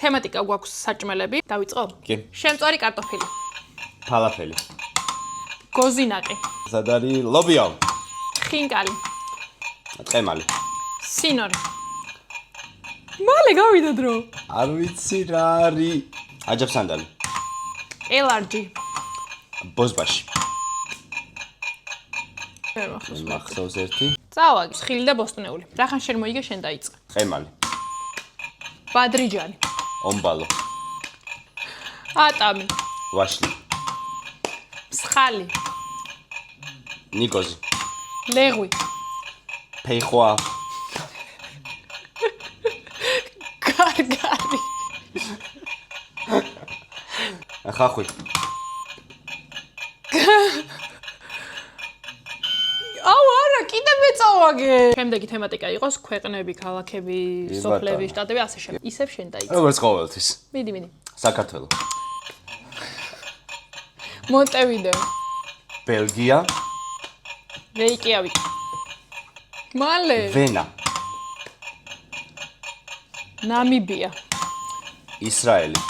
თემატიკა გვაქვს საჭმელები. დავიწყო? კი. შემწვარი კარტოფილი. ფალაფელი. გოზინაყი. სად არის ლობიო? ხინკალი. ტყემალი. სინორი. მალე გავიდა დრო. არ ვიცი რა არის. აჯაფსანდალი. ელარჯი. ბოზბაში. ვერ მახსოვს. მახსოვს ერთი. წავაგი, ხილი და ბოსტნეული. რახან შენ მოიგე, შენ დაიწყე. ტყემალი. ბადრიჯანი. ომბალო. ატამი. ვაშლი. მსხალი. ნიკოზი. ლეღვი. ფეიხვა. გარგარი. ხახვი. აუ არა, კიდე მეწავაგე. შემდეგი თემატიკა იყოს ქვეყნები, ქალაქები, სოფლები, შტატები, ასე შემდეგ. ისევ შენ დაიწყე. როგორც ყოველთვის. მიდი. საქართველო. მონტევიდეო. ბელგია. რეიკიავიკი. მალე. ვენა. ნამიბია. ისრაელი.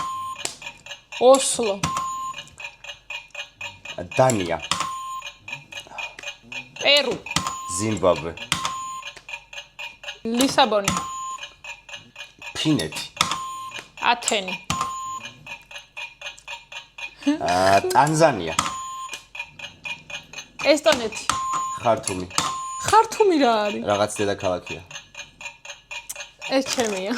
ოსლო. დანია. პერუ. ზიმბაბვე. ლისაბონი. ფინეთი. ათენი. ტანზანია. ესტონეთი. ხართუმი. ხართუმი რა არის? რაღაც დედაქალაქია. ეს ჩემია.